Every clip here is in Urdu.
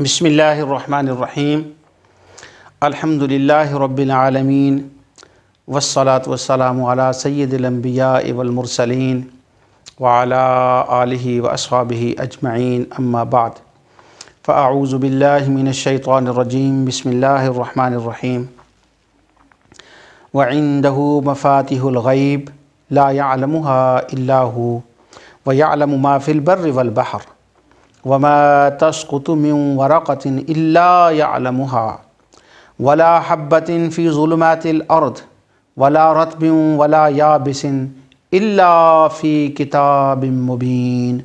بسم اللہ الرحمن الرحیم الحمد للہ رب العالمین والصلاة والسلام علی سید الانبیاء والمرسلین وعلی آلہ واصحابہ اجمعین اما بعد فاعوذ باللہ من الشیطان الرجیم بسم اللہ الرحمن الرحیم وعنده مفاتح الغیب لا يعلمها الا هو ويعلم ما في البر والبحر وما تسقط من ورقة إلا يعلمها ولا حبة في ظلمات الأرض ولا رطب ولا يابس إلا في كتاب مبين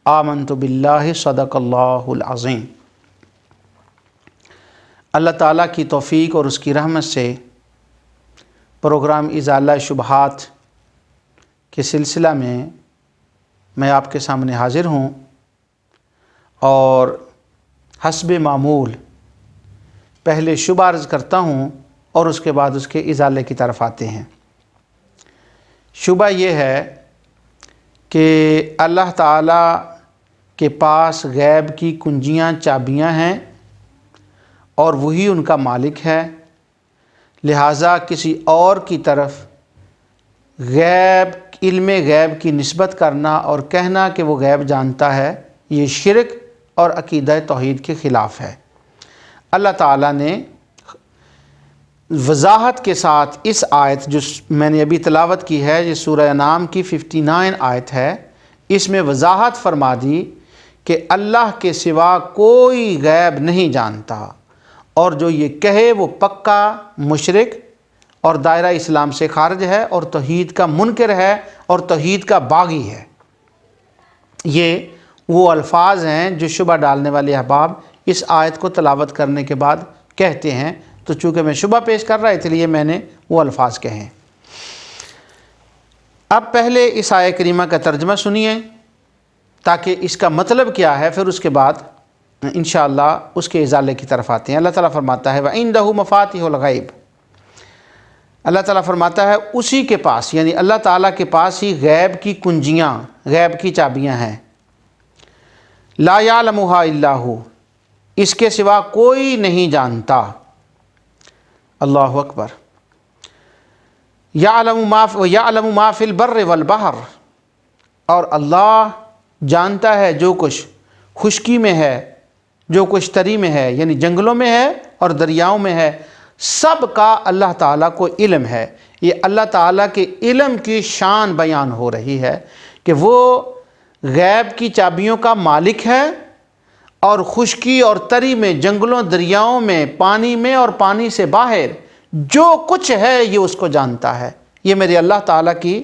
آمنت بالله صدق اللہ العظیم۔ اللہ تعالیٰ کی توفیق اور اس کی رحمت سے پروگرام ازالہ شبہات کے سلسلہ میں آپ کے سامنے حاضر ہوں اور حسب معمول پہلے شبہ عرض کرتا ہوں اور اس کے بعد اس کے ازالے کی طرف آتے ہیں۔ شبہ یہ ہے کہ اللہ تعالیٰ کے پاس غیب کی کنجیاں چابیاں ہیں اور وہی ان کا مالک ہے، لہٰذا کسی اور کی طرف علم غیب کی نسبت کرنا اور کہنا کہ وہ غیب جانتا ہے، یہ شرک اور عقیدہ توحید کے خلاف ہے۔ اللہ تعالیٰ نے وضاحت کے ساتھ اس آیت جو میں نے ابھی تلاوت کی ہے، یہ سورہ انعام کی 59 آیت ہے، اس میں وضاحت فرما دی کہ اللہ کے سوا کوئی غیب نہیں جانتا، اور جو یہ کہے وہ پکا مشرک اور دائرہ اسلام سے خارج ہے اور توحید کا منکر ہے اور توحید کا باغی ہے۔ یہ وہ الفاظ ہیں جو شبہ ڈالنے والے احباب اس آیت کو تلاوت کرنے کے بعد کہتے ہیں، تو چونکہ میں شبہ پیش کر رہا اس لیے میں نے وہ الفاظ کہیں۔ اب پہلے اس آیہ کریمہ کا ترجمہ سنیے تاکہ اس کا مطلب کیا ہے، پھر اس کے بعد انشاءاللہ اس کے ازالے کی طرف آتے ہیں۔ اللہ تعالیٰ فرماتا ہے وَعِندَهُ مَفَاتِحُ الْغَیْبِ، اللہ تعالیٰ فرماتا ہے اسی کے پاس، یعنی اللہ تعالیٰ کے پاس ہی غیب کی کنجیاں، غیب کی چابیاں ہیں۔ لا یعلمها الا ہو، اس کے سوا کوئی نہیں جانتا۔ اللہ اکبر۔ یعلم ما فی البر والبحر، اور اللہ جانتا ہے جو کچھ خشکی میں ہے، جو کچھ تری میں ہے، یعنی جنگلوں میں ہے اور دریاؤں میں ہے، سب کا اللہ تعالیٰ کو علم ہے۔ یہ اللہ تعالیٰ کے علم کی شان بیان ہو رہی ہے کہ وہ غیب کی چابیوں کا مالک ہے، اور خشکی اور تری میں، جنگلوں دریاؤں میں، پانی میں اور پانی سے باہر جو کچھ ہے یہ اس کو جانتا ہے۔ یہ میرے اللہ تعالیٰ کی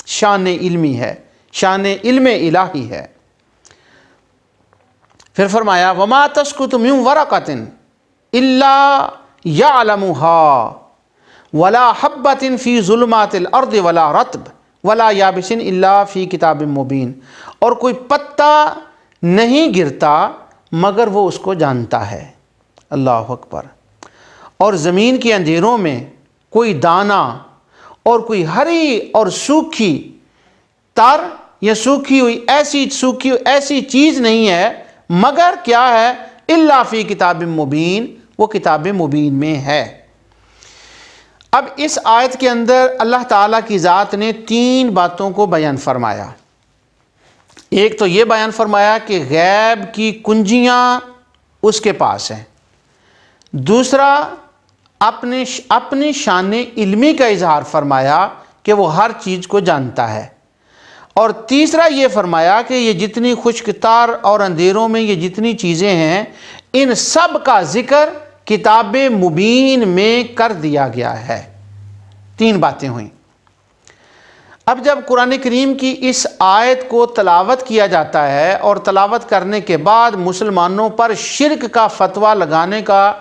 شان علمی ہے، شان علم الہی ہے۔ پھر فرمایا وَمَا تَسْقُطُ مِن وَرَقَةٍ إِلَّا يَعْلَمُهَا وَلَا حَبَّةٍ فِي ظُلُمَاتِ الْأَرْضِ وَلَا رَطْبٍ وَلَا يَابِسٍ إِلَّا فِي كِتَابٍ مُبِينٍ، اور کوئی پتا نہیں گرتا مگر وہ اس کو جانتا ہے۔ اللہ اکبر۔ اور زمین کے اندھیروں میں کوئی دانہ اور کوئی ہری اور سوکھی تر یا سوکھی ہوئی ایسی چیز نہیں ہے مگر کیا ہے؟ الا فی کتاب مبین، وہ کتاب مبین میں ہے۔ اب اس آیت کے اندر اللہ تعالیٰ کی ذات نے 3 باتوں کو بیان فرمایا۔ ایک تو یہ بیان فرمایا کہ غیب کی کنجیاں اس کے پاس ہیں، دوسرا اپنی شان علمی کا اظہار فرمایا کہ وہ ہر چیز کو جانتا ہے، اور تیسرا یہ فرمایا کہ یہ جتنی خشک تار اور اندھیروں میں یہ جتنی چیزیں ہیں ان سب کا ذکر کتاب مبین میں کر دیا گیا ہے۔ 3 باتیں ہوئیں۔ اب جب قرآن کریم کی اس آیت کو تلاوت کیا جاتا ہے اور تلاوت کرنے کے بعد مسلمانوں پر شرک کا فتویٰ لگانے کا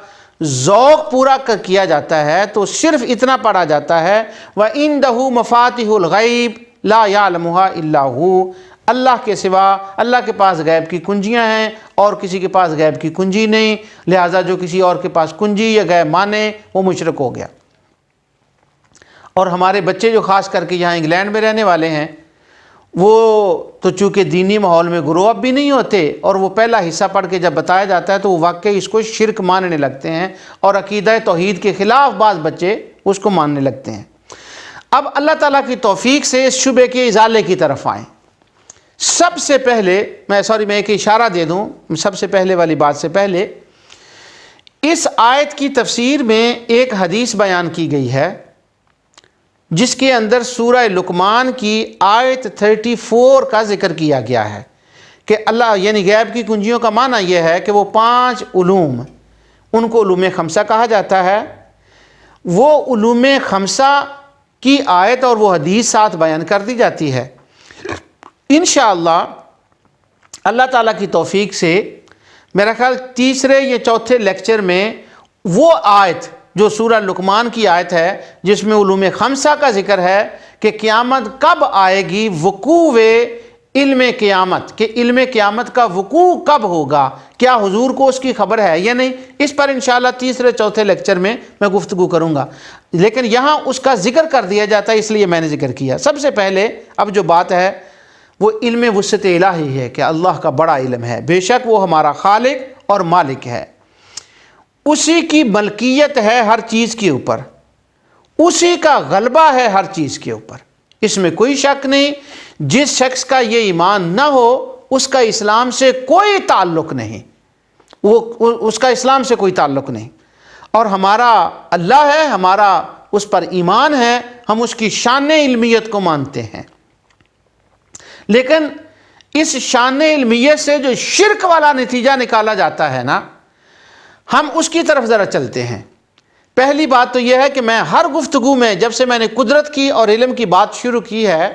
ذوق پورا کیا جاتا ہے تو صرف اتنا پڑھا جاتا ہے وَعِندَهُ مَفَاتِحُ الْغَیْبِ لَا يَعْلَمُهَا إِلَّا هُوَ، اللہ کے سوا اللہ کے پاس غیب کی کنجیاں ہیں اور کسی کے پاس غیب کی کنجی نہیں، لہٰذا جو کسی اور کے پاس کنجی یا غیب مانے وہ مشرک ہو گیا۔ اور ہمارے بچے جو خاص کر کے یہاں انگلینڈ میں رہنے والے ہیں وہ تو چونکہ دینی ماحول میں گرو اپ بھی نہیں ہوتے، اور وہ پہلا حصہ پڑھ کے جب بتایا جاتا ہے تو وہ واقعی اس کو شرک ماننے لگتے ہیں، اور عقیدہ توحید کے خلاف بعض بچے اس کو ماننے لگتے ہیں۔ اب اللہ تعالیٰ کی توفیق سے اس شبے کے ازالے کی طرف آئیں۔ سب سے پہلے میں ایک اشارہ دے دوں، سب سے پہلے والی بات سے پہلے، اس آیت کی تفسیر میں ایک حدیث بیان کی گئی ہے جس کے اندر سورہ لقمان کی آیت 34 کا ذکر کیا گیا ہے کہ اللہ یعنی غیب کی کنجیوں کا معنی یہ ہے کہ وہ 5 علوم، ان کو علوم خمسہ کہا جاتا ہے، وہ علوم خمسہ کی آیت اور وہ حدیث ساتھ بیان کر دی جاتی ہے۔ انشاءاللہ اللہ تعالیٰ کی توفیق سے میرا خیال تیسرے یا چوتھے لیکچر میں وہ آیت جو سورہ لقمان کی آیت ہے جس میں علوم خمسہ کا ذکر ہے کہ قیامت کب آئے گی، وقوع علم قیامت، کہ علم قیامت کا وقوع کب ہوگا، کیا حضور کو اس کی خبر ہے یا نہیں، اس پر انشاءاللہ تیسرے چوتھے لیکچر میں گفتگو کروں گا، لیکن یہاں اس کا ذکر کر دیا جاتا ہے اس لیے میں نے ذکر کیا۔ سب سے پہلے اب جو بات ہے وہ علم وسعت الہی ہے کہ اللہ کا بڑا علم ہے، بے شک وہ ہمارا خالق اور مالک ہے، اسی کی ملکیت ہے ہر چیز کے اوپر، اسی کا غلبہ ہے ہر چیز کے اوپر، اس میں کوئی شک نہیں۔ جس شخص کا یہ ایمان نہ ہو اس کا اسلام سے کوئی تعلق نہیں، اس کا اسلام سے کوئی تعلق نہیں، اور ہمارا اللہ ہے، ہمارا اس پر ایمان ہے، ہم اس کی شان علمیت کو مانتے ہیں، لیکن اس شان علمیت سے جو شرک والا نتیجہ نکالا جاتا ہے نا، ہم اس کی طرف ذرا چلتے ہیں۔ پہلی بات تو یہ ہے کہ میں ہر گفتگو میں جب سے میں نے قدرت کی اور علم کی بات شروع کی ہے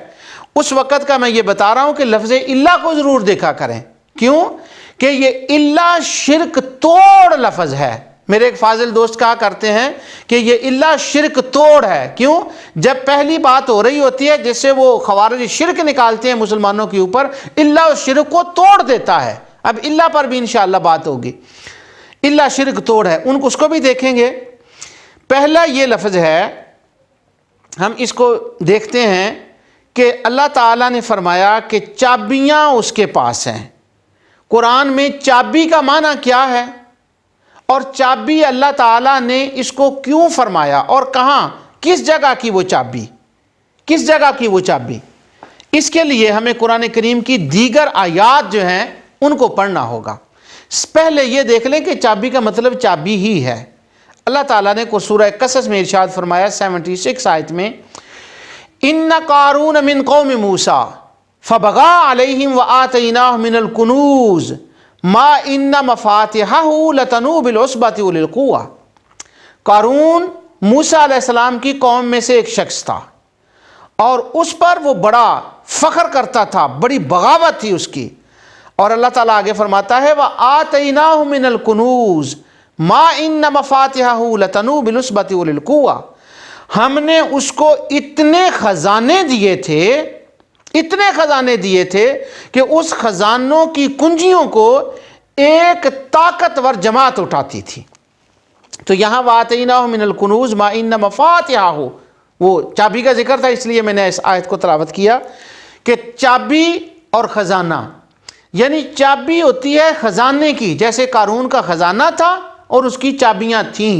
اس وقت کا میں یہ بتا رہا ہوں کہ لفظ اللہ کو ضرور دیکھا کریں، کیوں کہ یہ اللہ شرک توڑ لفظ ہے۔ میرے ایک فاضل دوست کہا کرتے ہیں کہ یہ اللہ شرک توڑ ہے، کیوں؟ جب پہلی بات ہو رہی ہوتی ہے جس سے وہ خوارج شرک نکالتے ہیں مسلمانوں کے اوپر، اللہ اس شرک کو توڑ دیتا ہے۔ اب اللہ پر بھی انشاءاللہ بات ہوگی، اللہ شرک توڑ ہے، ان کو اس کو بھی دیکھیں گے۔ پہلا یہ لفظ ہے، ہم اس کو دیکھتے ہیں کہ اللہ تعالیٰ نے فرمایا کہ چابیاں اس کے پاس ہیں۔ قرآن میں چابی کا معنی کیا ہے اور چابی اللہ تعالیٰ نے اس کو کیوں فرمایا اور کہاں، کس جگہ کی وہ چابی، کس جگہ کی وہ چابی، اس کے لیے ہمیں قرآن کریم کی دیگر آیات جو ہیں ان کو پڑھنا ہوگا۔ پہلے یہ دیکھ لیں کہ چابی کا مطلب چابی ہی ہے۔ اللہ تعالیٰ نے سورہ قصص میں ارشاد فرمایا 76 آیت میں، ان قارون من قوم موسیٰ فبغى علیہم وآتیناہ من الکنوز ما ان مفاتحہ لتنوء بالعصبۃ اولي القوہ۔ قارون موسیٰ علیہ السلام کی قوم میں سے ایک شخص تھا اور اس پر وہ بڑا فخر کرتا تھا، بڑی بغاوت تھی اس کی، اور اللہ تعالیٰ آگے فرماتا ہے وآتیناہ من الکنوز ما ان مفاتحہ لتنوء بالعصبۃ اولي القوہ۔ ہم نے اس کو اتنے خزانے دیے تھے، اتنے خزانے دیے تھے کہ اس خزانوں کی کنجیوں کو ایک طاقتور جماعت اٹھاتی تھی۔ تو یہاں وَآتَيْنَاهُ مِنَ الْكُنُوزِ مَا إِنَّ مَفَاتِحَهُ، وہ چابی کا ذکر تھا اس لیے میں نے اس آیت کو تلاوت کیا کہ چابی اور خزانہ، یعنی چابی ہوتی ہے خزانے کی، جیسے قارون کا خزانہ تھا اور اس کی چابیاں تھیں،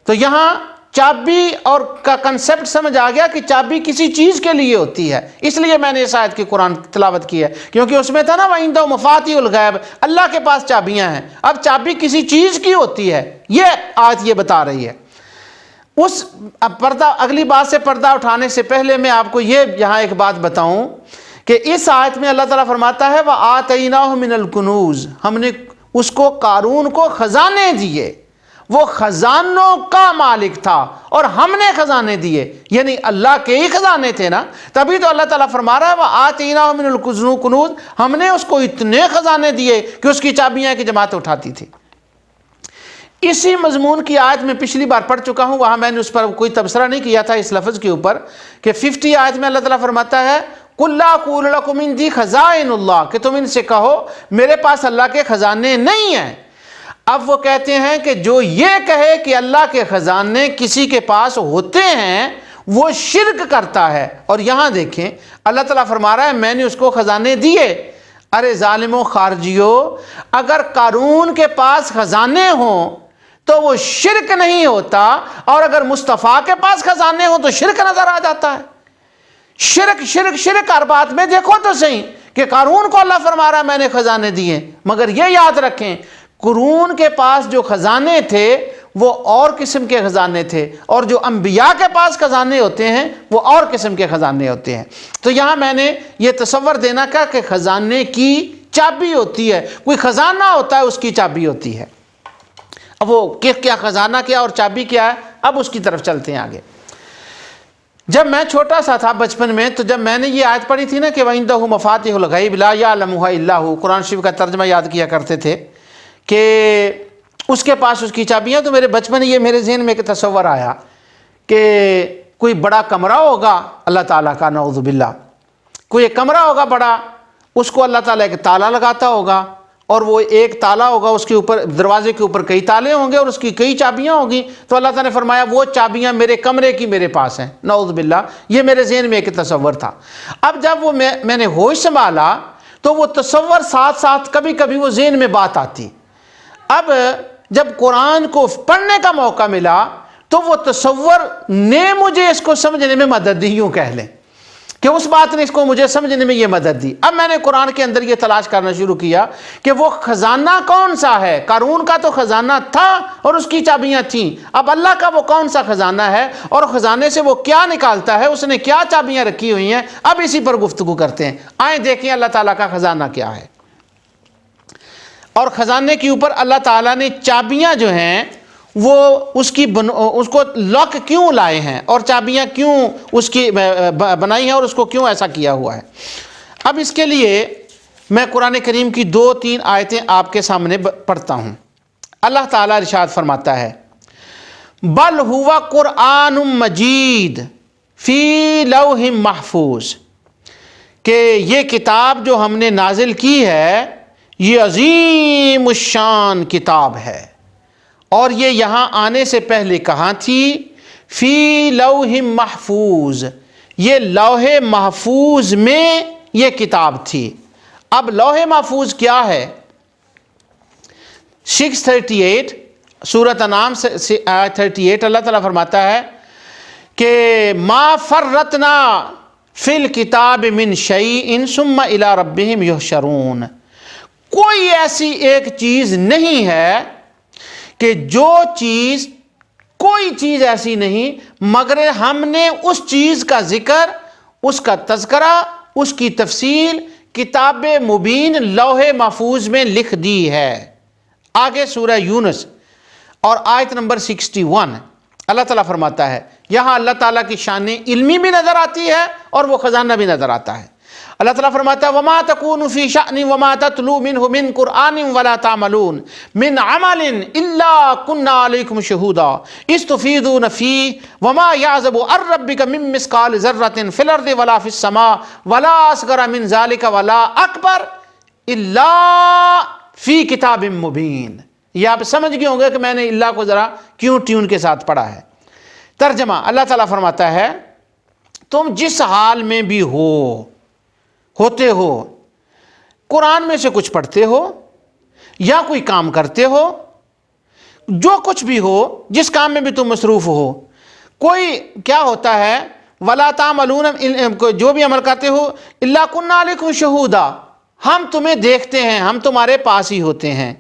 تو یہاں چابی اور کا کنسپٹ سمجھ آ گیا کہ چابی کسی چیز کے لیے ہوتی ہے، اس لیے میں نے اس آیت کی قرآن تلاوت کی ہے، کیونکہ اس میں تھا نا وَعِندَهُ مَفَاتِحُ الْغَیْبِ، اللہ کے پاس چابیاں ہیں۔ اب چابی کسی چیز کی ہوتی ہے، یہ آیت یہ بتا رہی ہے۔ اب پردہ، اگلی بات سے پردہ اٹھانے سے پہلے میں آپ کو یہ یہاں ایک بات بتاؤں کہ اس آیت میں اللہ تعالیٰ فرماتا ہے وَآتَيْنَاهُ مِنَ الْكُنُوزِ، ہم نے اس کو قارون کو خزانے دیے، وہ خزانوں کا مالک تھا اور ہم نے خزانے دیے، یعنی اللہ کے ہی خزانے تھے نا، تبھی تو اللہ تعالیٰ فرما رہا ہے وَآتَيْنَاهُ مِنَ الْكُنُوزِ، ہم نے اس کو اتنے خزانے دیے کہ اس کی چابیاں کی جماعت اٹھاتی تھی۔ اسی مضمون کی آیت میں پچھلی بار پڑھ چکا ہوں، وہاں میں نے اس پر کوئی تبصرہ نہیں کیا تھا اس لفظ کے اوپر کہ 50 آیت میں اللہ تعالیٰ فرماتا ہے قُلْ لَا أَقُولُ لَكُمْ عِندِي خَزَائِنُ اللَّهِ، کہ تم ان سے کہو میرے پاس اللہ کے خزانے نہیں ہیں۔ اب وہ کہتے ہیں کہ جو یہ کہے کہ اللہ کے خزانے کسی کے پاس ہوتے ہیں وہ شرک کرتا ہے۔ اور یہاں دیکھیں اللہ تعالیٰ فرما رہا ہے میں نے اس کو خزانے دیے۔ ارے ظالموں خارجیوں، اگر قارون کے پاس خزانے ہوں تو وہ شرک نہیں ہوتا، اور اگر مصطفیٰ کے پاس خزانے ہوں تو شرک نظر آ جاتا ہے۔ شرک شرک شرک ہر بات میں دیکھو تو صحیح کہ قارون کو اللہ فرما رہا ہے میں نے خزانے دیے، مگر یہ یاد رکھیں قارون کے پاس جو خزانے تھے وہ اور قسم کے خزانے تھے، اور جو انبیاء کے پاس خزانے ہوتے ہیں وہ اور قسم کے خزانے ہوتے ہیں۔ تو یہاں میں نے یہ تصور دینا کا کہ خزانے کی چابی ہوتی ہے، کوئی خزانہ ہوتا ہے اس کی چابی ہوتی ہے۔ اب وہ کیا خزانہ کیا اور چابی کیا ہے، اب اس کی طرف چلتے ہیں آگے۔ جب میں چھوٹا سا تھا بچپن میں، تو جب میں نے یہ آیت پڑھی تھی نا کہ وَعِندَهُ مَفَاتِحُ الْغَيْبِ لَا يَعْلَمُهَا إِلَّا هُوَ، قرآن شریف کا ترجمہ یاد کیا کرتے تھے کہ اس کے پاس اس کی چابیاں، تو میرے بچپن یہ میرے ذہن میں ایک تصور آیا کہ کوئی بڑا کمرہ ہوگا اللہ تعالیٰ کا، نعوذ باللہ، کوئی ایک کمرہ ہوگا بڑا، اس کو اللہ تعالیٰ ایک تالا لگاتا ہوگا، اور وہ ایک تالا ہوگا، اس کے اوپر دروازے کے اوپر کئی تالے ہوں گے اور اس کی کئی چابیاں ہوں گی۔ تو اللہ تعالیٰ نے فرمایا وہ چابیاں میرے کمرے کی میرے پاس ہیں، نعوذ باللہ۔ یہ میرے ذہن میں ایک تصور تھا۔ اب جب وہ میں نے ہوش سنبھالا تو وہ تصور ساتھ ساتھ کبھی کبھی وہ ذہن میں بات آتی۔ اب جب قرآن کو پڑھنے کا موقع ملا تو وہ تصور نے مجھے اس کو سمجھنے میں مدد دی، یوں کہہ لیں کہ اس بات نے اس کو مجھے سمجھنے میں یہ مدد دی۔ اب میں نے قرآن کے اندر یہ تلاش کرنا شروع کیا کہ وہ خزانہ کون سا ہے۔ قارون کا تو خزانہ تھا اور اس کی چابیاں تھیں، اب اللہ کا وہ کون سا خزانہ ہے اور خزانے سے وہ کیا نکالتا ہے، اس نے کیا چابیاں رکھی ہوئی ہیں، اب اسی پر گفتگو کرتے ہیں۔ آئیں دیکھیں اللہ تعالیٰ کا خزانہ کیا ہے، اور خزانے کے اوپر اللہ تعالیٰ نے چابیاں جو ہیں وہ اس کو لاک کیوں لائے ہیں، اور چابیاں کیوں اس کی بنائی ہیں، اور اس کو کیوں ایسا کیا ہوا ہے۔ اب اس کے لیے میں قرآن کریم کی 2-3 آیتیں آپ کے سامنے پڑھتا ہوں۔ اللہ تعالیٰ ارشاد فرماتا ہے بل ہوا قرآن مجید فی لوح محفوظ، کہ یہ کتاب جو ہم نے نازل کی ہے یہ عظیم الشان کتاب ہے، اور یہ یہاں آنے سے پہلے کہاں تھی؟ فی لوح محفوظ، یہ لوح محفوظ میں یہ کتاب تھی۔ اب لوح محفوظ کیا ہے؟ 638 سورۃ انعام سے آیت 38 اللہ تعالیٰ فرماتا ہے کہ ما فرطنا فی الکتاب من شیء ثم الی ربہم یحشرون، کوئی ایسی ایک چیز نہیں ہے کہ کوئی چیز ایسی نہیں مگر ہم نے اس چیز کا ذکر، اس کا تذکرہ، اس کی تفصیل کتاب مبین لوح محفوظ میں لکھ دی ہے۔ آگے سورہ یونس اور آیت نمبر 61 اللہ تعالیٰ فرماتا ہے، یہاں اللہ تعالیٰ کی شان علمی بھی نظر آتی ہے اور وہ خزانہ بھی نظر آتا ہے۔ اللہ تعالیٰ فرماتا ہے وَمَا تَكُونُ فِي شَأْنٍ وَمَا تَتْلُو مِنْهُ مِنْ قُرْآنٍ وَلَا تَعْمَلُونَ مِنْ عَمَلٍ إِلَّا كُنَّا عَلَيْكُمْ شُهُودًا إِذْ تُفِيضُونَ فِيهِ وَمَا يَعْزُبُ عَنْ رَبِّكَ مِن مِّثْقَالِ ذَرَّةٍ فِي الْأَرْضِ وَلَا فِي السَّمَاءِ وَلَا أَصْغَرَ مِنْ ذَلِكَ وَلَا أَكْبَرَ إِلَّا فِي كِتَابٍ مُّبِينٍ۔ یہ آپ سمجھ گئے ہوں گے کہ میں نے اللہ کو ذرا کیوں ٹیون کے ساتھ پڑھا ہے۔ ترجمہ اللہ تعالیٰ فرماتا ہے تم جس حال میں بھی ہوتے ہو، قرآن میں سے کچھ پڑھتے ہو یا کوئی کام کرتے ہو، جو کچھ بھی ہو، جس کام میں بھی تم مصروف ہو، کوئی کیا ہوتا ہے وَلَا تَعْمَلُونَ، جو بھی عمل کرتے ہو إِلَّا كُنَّا عَلَيْكُمْ شُهُودًا، ہم تمہیں دیکھتے ہیں، ہم تمہارے پاس ہی ہوتے ہیں۔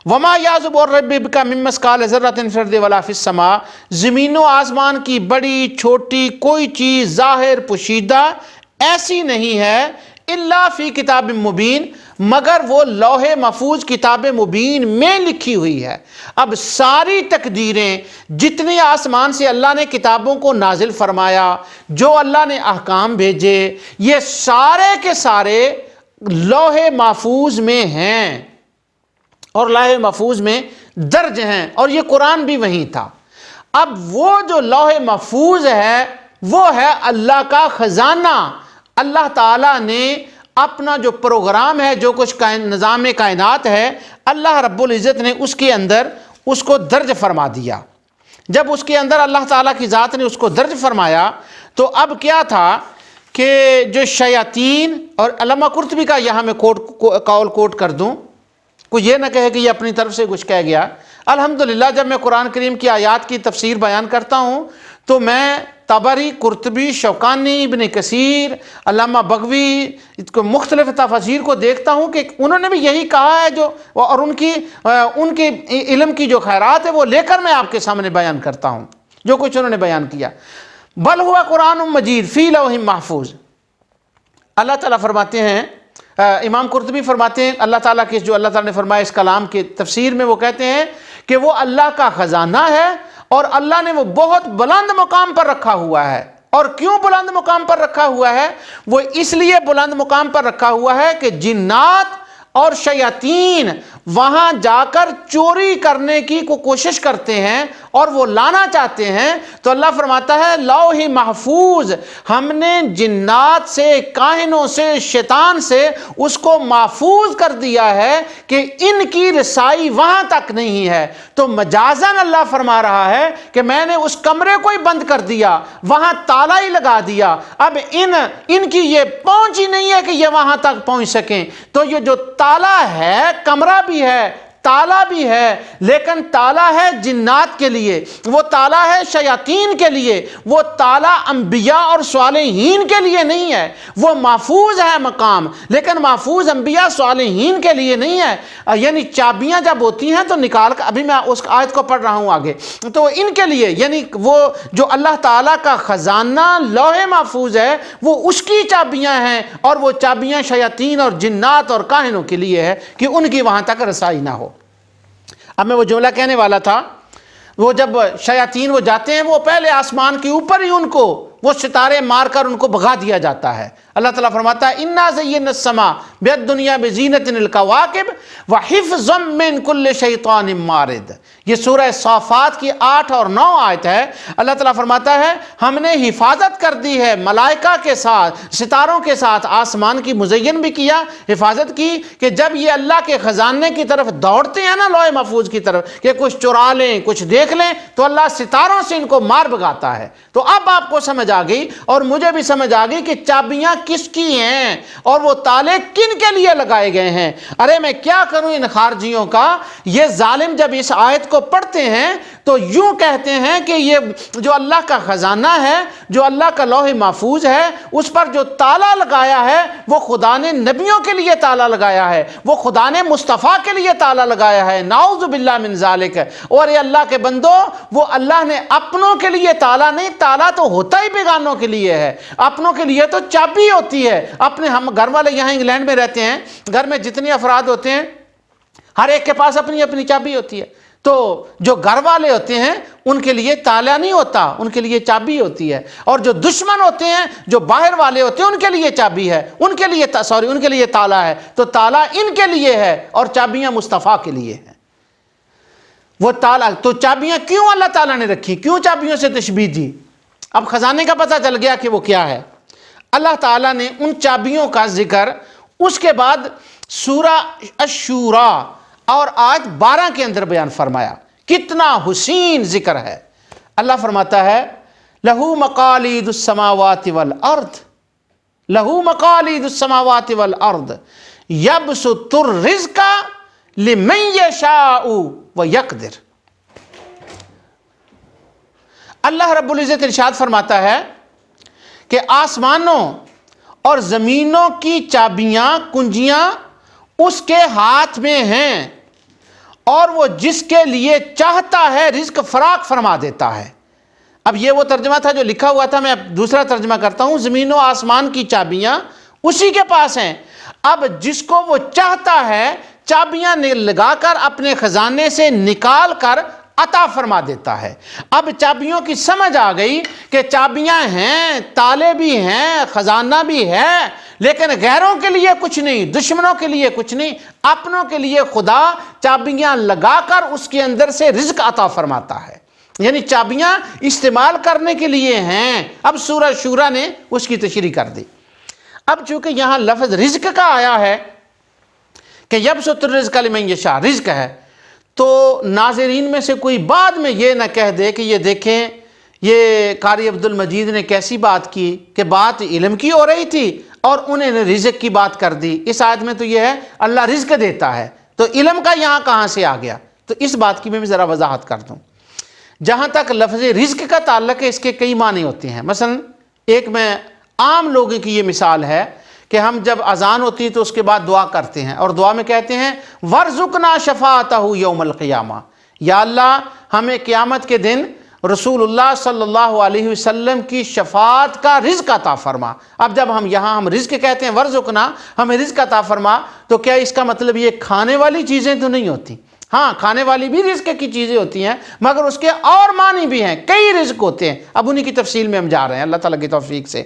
وَمَا يَعْزُبُ عَنْ رَبِّكَ مِن مِّثْقَالِ ذَرَّةٍ فِي الْأَرْضِ وَلَا فِي السَّمَاءِ، زمین و آسمان کی بڑی چھوٹی کوئی چیز ظاہر پوشیدہ ایسی نہیں ہے الا فی کتاب مبین، مگر وہ لوح محفوظ کتاب مبین میں لکھی ہوئی ہے۔ اب ساری تقدیریں جتنی آسمان سے اللہ نے کتابوں کو نازل فرمایا، جو اللہ نے احکام بھیجے، یہ سارے کے سارے لوح محفوظ میں ہیں اور لوح محفوظ میں درج ہیں، اور یہ قرآن بھی وہیں تھا۔ اب وہ جو لوح محفوظ ہے وہ ہے اللہ کا خزانہ۔ اللہ تعالیٰ نے اپنا جو پروگرام ہے، جو کچھ نظام کائنات ہے، اللہ رب العزت نے اس کے اندر اس کو درج فرما دیا۔ جب اس کے اندر اللہ تعالیٰ کی ذات نے اس کو درج فرمایا تو اب کیا تھا کہ جو شیاطین، اور علامہ قرطبی کا یہاں میں قول کوٹ کر دوں، کوئی یہ نہ کہے کہ یہ اپنی طرف سے کچھ کہہ گیا۔ الحمدللہ جب میں قرآن کریم کی آیات کی تفسیر بیان کرتا ہوں تو میں طبری، قرطبی، شوکانی، ابن کثیر، علامہ بغوی کو مختلف تفاسیر کو دیکھتا ہوں کہ انہوں نے بھی یہی کہا ہے، جو اور ان کے علم کی جو خیرات ہے وہ لے کر میں آپ کے سامنے بیان کرتا ہوں جو کچھ انہوں نے بیان کیا۔ بل ہوا قرآن مجید فی لوح محفوظ، اللہ تعالیٰ فرماتے ہیں، امام قرطبی فرماتے ہیں، اللہ تعالیٰ کے جو اللہ تعالیٰ نے فرمایا اس کلام کے تفسیر میں، وہ کہتے ہیں کہ وہ اللہ کا خزانہ ہے اور اللہ نے وہ بہت بلند مقام پر رکھا ہوا ہے۔ اور کیوں بلند مقام پر رکھا ہوا ہے؟ وہ اس لیے بلند مقام پر رکھا ہوا ہے کہ جنات اور شیاطین وہاں جا کر چوری کرنے کی کوشش کرتے ہیں اور وہ لانا چاہتے ہیں، تو اللہ فرماتا ہے لوح محفوظ، ہم نے جنات سے، کاہنوں سے، شیطان سے اس کو محفوظ کر دیا ہے کہ ان کی رسائی وہاں تک نہیں ہے۔ تو مجازاً اللہ فرما رہا ہے کہ میں نے اس کمرے کو ہی بند کر دیا، وہاں تالا ہی لگا دیا، اب ان کی یہ پہنچ ہی نہیں ہے کہ یہ وہاں تک پہنچ سکیں۔ تو یہ جو تالا ہے، کمرہ بھی ہے، تالا بھی ہے، لیکن تالا ہے جنات کے لیے، وہ تالا ہے شیاطین کے لیے، وہ تالا انبیاء اور صالحین کے لیے نہیں ہے۔ وہ محفوظ ہے مقام، لیکن محفوظ انبیاء صالحین کے لیے نہیں ہے۔ یعنی چابیاں جب ہوتی ہیں تو نکال کر، ابھی میں اس آیت کو پڑھ رہا ہوں آگے، تو ان کے لیے، یعنی وہ جو اللہ تعالیٰ کا خزانہ لوح محفوظ ہے وہ اس کی چابیاں ہیں، اور وہ چابیاں شیاطین اور جنات اور کاہنوں کے لیے ہے کہ ان کی وہاں تک رسائی نہ ہو۔ اب میں وہ جملہ کہنے والا تھا، وہ جب شیاطین وہ جاتے ہیں، وہ پہلے آسمان کے اوپر ہی ان کو وہ ستارے مار کر ان کو بھگا دیا جاتا ہے۔ اللہ تعالیٰ فرماتا ہے اِنَّا زَيَّنَّا السَّمَاءَ بِالدُّنْيَا بِزِينَةٍ الْكَوَاكِبِ وَحِفْظًا مِّن كُلِّ شَيْطَانٍ مَارِدٍ۔ یہ سورہ صافات کی 8 اور 9 آیت ہے۔ اللہ تعالیٰ فرماتا ہے ہم نے حفاظت کر دی ہے ملائکہ کے ساتھ، ستاروں کے ساتھ، آسمان کی مزین بھی کیا، حفاظت کی، کہ جب یہ اللہ کے خزانے کی طرف دوڑتے ہیں نا، لوح محفوظ کی طرف، کہ کچھ چرا لیں، کچھ دیکھ لیں، تو اللہ ستاروں سے ان کو مار بھگاتا ہے۔ تو اب آپ کو سمجھ آ گئی اور مجھے بھی سمجھ آ گئی کہ چابیاں کس کی ہیں اور وہ تالے کن کے لیے لگائے گئے ہیں۔ ارے میں کیا کروں ان خارجیوں کا، یہ ظالم جب اس آیت کو پڑھتے ہیں تو یوں کہتے ہیں کہ یہ جو اللہ کا خزانہ ہے، جو اللہ کا لوح محفوظ ہے، اس پر جو تالا لگایا ہے وہ خدا نے نبیوں کے لیے تالا لگایا ہے، وہ خدا نے مصطفیٰ کے لیے تالا لگایا ہے، نعوذ باللہ من ذالک۔ اور یہ اللہ کے بندو، وہ اللہ نے اپنوں کے لیے تالا نہیں، تالا تو ہوتا ہی بیگانوں کے لیے ہے، اپنوں کے لیے تو چابی ہوتی ہے۔ اپنے ہم گھر والے یہاں انگلینڈ میں رہتے ہیں، گھر میں جتنے افراد ہوتے ہیں ہر ایک کے پاس اپنی اپنی چابی ہوتی ہے، تو جو گھر والے ہوتے ہیں ان کے لیے تالا نہیں ہوتا، ان کے لیے چابی ہوتی ہے، اور جو دشمن ہوتے ہیں، جو باہر والے ہوتے ہیں، ان کے لیے چابی ہے، ان کے لیے تالا ہے۔ تو تالا ان کے لیے ہے اور چابیاں مصطفیٰ کے لیے ہیں۔ وہ تالا، تو چابیاں کیوں اللہ تعالیٰ نے رکھی، کیوں چابیوں سے تشبیہ دی؟ اب خزانے کا پتہ چل گیا کہ وہ کیا ہے۔ اللہ تعالیٰ نے ان چابیوں کا ذکر اس کے بعد سورہ الشورى اور آیت 12 کے اندر بیان فرمایا۔ کتنا حسین ذکر ہے۔ اللہ فرماتا ہے لَهُ مَقَالِيدُ السَّمَاوَاتِ وَالْأَرْضِ لَهُ مَقَالِيدُ السَّمَاوَاتِ وَالْأَرْضِ يَبْسُطُ الرِّزْقَ لِمَن يَشَاءُ وَيَقْدِرُ۔ اللہ رب العزت ارشاد فرماتا ہے کہ آسمانوں اور زمینوں کی چابیاں، کنجیاں اس کے ہاتھ میں ہیں، اور وہ جس کے لیے چاہتا ہے رزق فراخ فرما دیتا ہے۔ اب یہ وہ ترجمہ تھا جو لکھا ہوا تھا، میں دوسرا ترجمہ کرتا ہوں۔ زمین و آسمان کی چابیاں اسی کے پاس ہیں، اب جس کو وہ چاہتا ہے چابیاں لگا کر اپنے خزانے سے نکال کر عطا فرما دیتا ہے۔ اب چابیوں کی سمجھ آ گئی کہ چابیاں ہیں، تالے بھی ہیں، خزانہ بھی ہے، لیکن غیروں کے لیے کچھ نہیں، دشمنوں کے لیے کچھ نہیں، اپنوں کے لیے خدا چابیاں لگا کر اس کے اندر سے رزق عطا فرماتا ہے۔ یعنی چابیاں استعمال کرنے کے لیے ہیں۔ اب سورہ شورى نے اس کی تشریح کر دی۔ اب چونکہ یہاں لفظ رزق کا آیا ہے کہ یبسط الرزق لمن یشاء، رزق ہے، تو ناظرین میں سے کوئی بعد میں یہ نہ کہہ دے کہ یہ دیکھیں یہ قاری عبد المجید نے کیسی بات کی کہ بات علم کی ہو رہی تھی اور انہیں نے رزق کی بات کر دی۔ اس آیت میں تو یہ ہے اللہ رزق دیتا ہے، تو علم کا یہاں کہاں سے آ گیا؟ تو اس بات کی میں بھی ذرا وضاحت کر دوں۔ جہاں تک لفظ رزق کا تعلق ہے، اس کے کئی معنی ہوتے ہیں۔ مثلا ایک میں عام لوگوں کی یہ مثال ہے کہ ہم جب اذان ہوتی ہے تو اس کے بعد دعا کرتے ہیں اور دعا میں کہتے ہیں وَرْزُقْنَا شَفَاعَتَهُ يَوْمَ الْقِيَامَةِ، یا اللہ ہمیں قیامت کے دن رسول اللہ صلی اللہ علیہ وسلم کی شفاعت کا رزق عطا فرما۔ اب جب ہم رزق کہتے ہیں ورزقنا، ہمیں رزق عطا فرما، تو کیا اس کا مطلب یہ کھانے والی چیزیں تو نہیں ہوتی؟ ہاں، کھانے والی بھی رزق کی چیزیں ہوتی ہیں، مگر اس کے اور معنی بھی ہیں، کئی رزق ہوتے ہیں، اب انہی کی تفصیل میں ہم جا رہے ہیں اللہ تعالیٰ کی توفیق سے۔